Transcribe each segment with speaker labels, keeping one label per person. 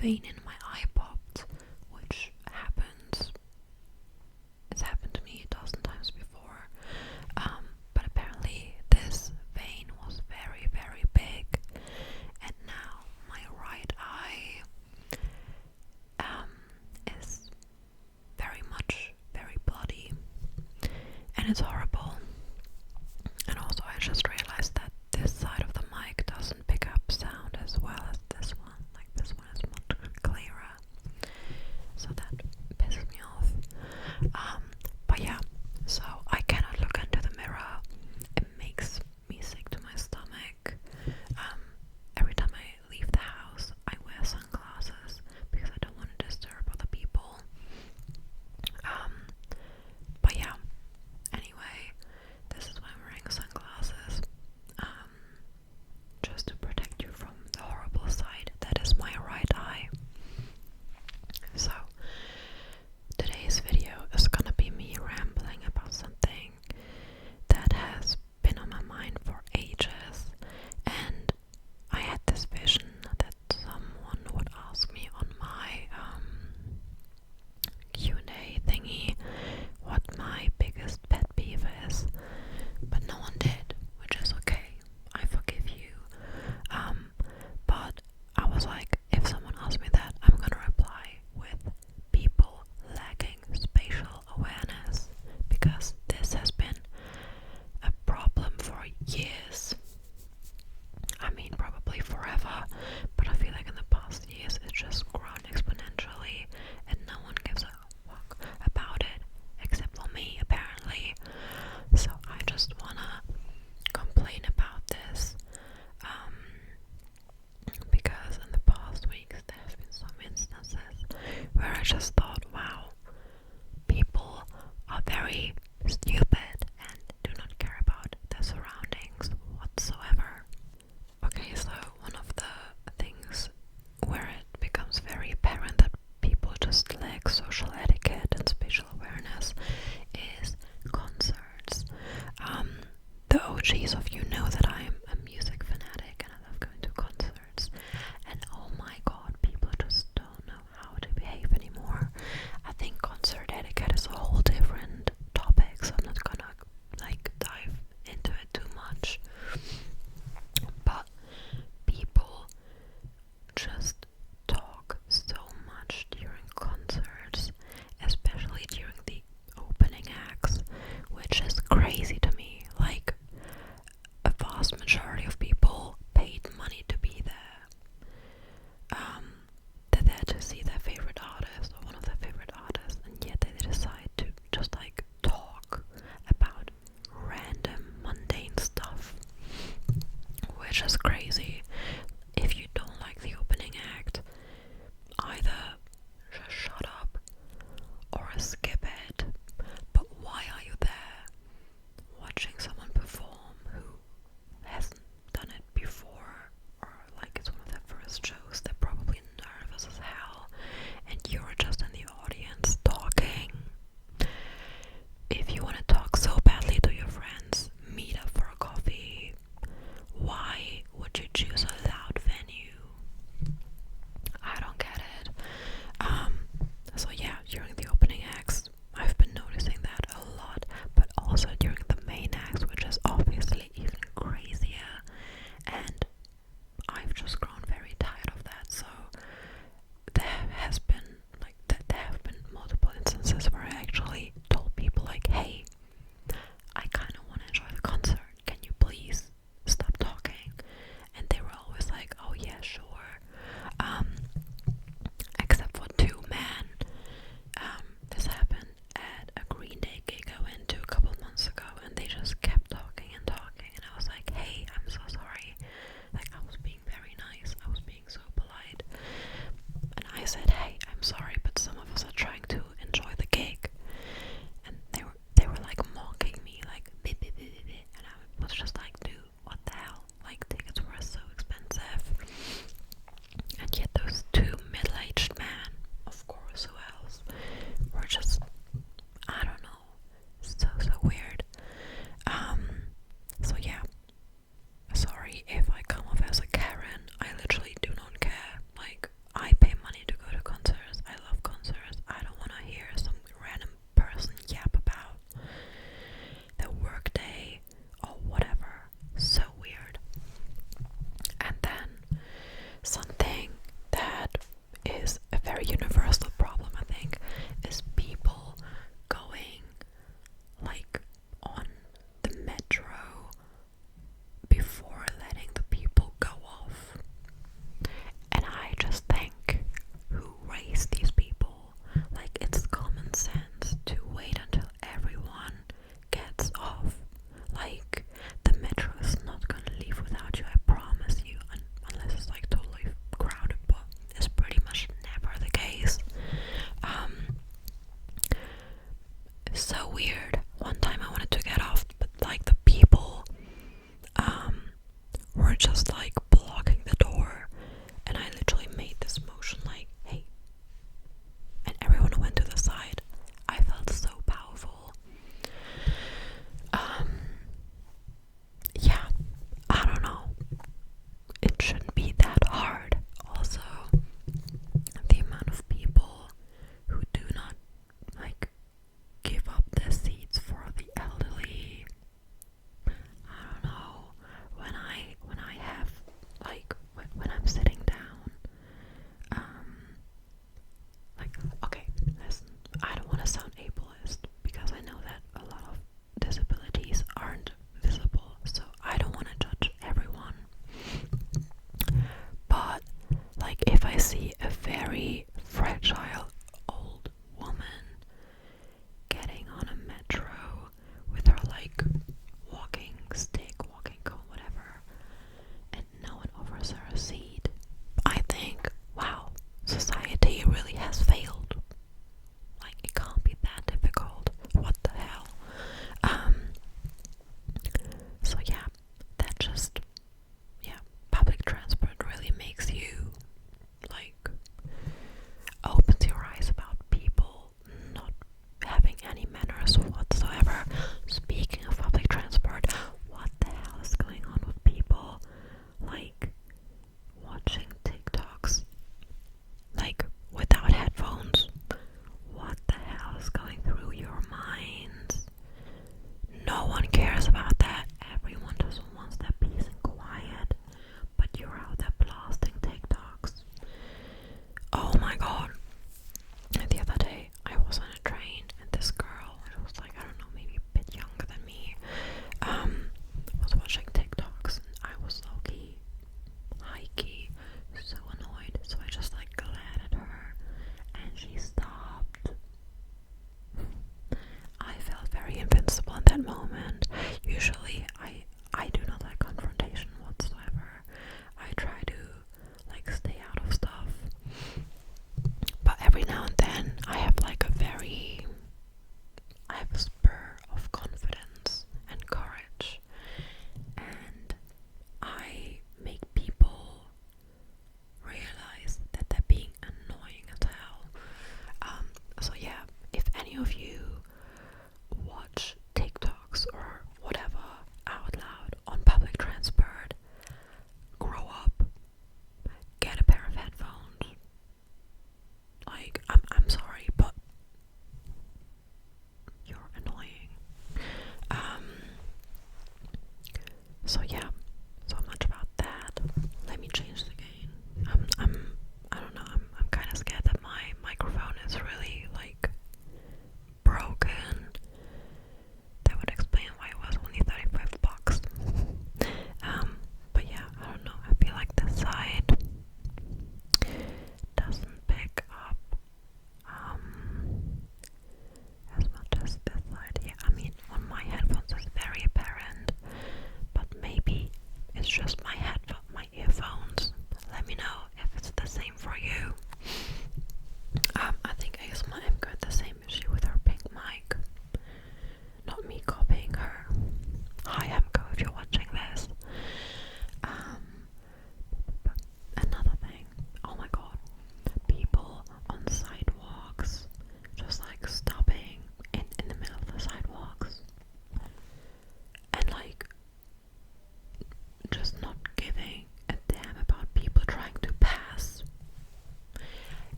Speaker 1: vein in my eye popped, which happens. It's happened to me a dozen times before. But apparently this vein was very, very big, and now my right eye is very bloody, and it's horrible. And also I just realized that this side of the mic doesn't pick up sound as well as this one. Like this one is much clearer, so that pisses me off. But yeah, so I cannot look into the mirror. It makes me sick to my stomach. Every time I leave the house, I wear sunglasses because I don't want to disturb other people. But yeah, anyway, this is why I'm wearing sunglasses. Just to protect you from the horrible side that is my right eye. So, today's video is gonna be me rambling about something that has been on my mind for ages, and I had this vision that someone would ask me on my Q&A thingy what my biggest pet peeve is, but no one did, which is okay. I forgive you. But I was like, if someone asks me that, I'm gonna reply with people lacking spatial awareness, because this has been a problem for years. I mean, probably forever, but I feel like in the past years it's just grown exponentially, and no one gives a fuck about it, except for me, apparently. So I just wanna complain about this, because in the past weeks there have been some instances where I just thought, wow, people are very stupid and do not care about their surroundings whatsoever. Okay, so one of the things where it becomes very apparent that people just lack social etiquette and spatial awareness is concerts. The OGs of you know that I'm a music fanatic and I love going to concerts, and oh my god, people just don't know how to behave anymore. I think concert etiquette is a whole different topic, so I'm not gonna dive into it too much. But people just talk so much during concerts, especially during the opening acts, which is crazy to me. Like, a vast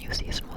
Speaker 1: you see small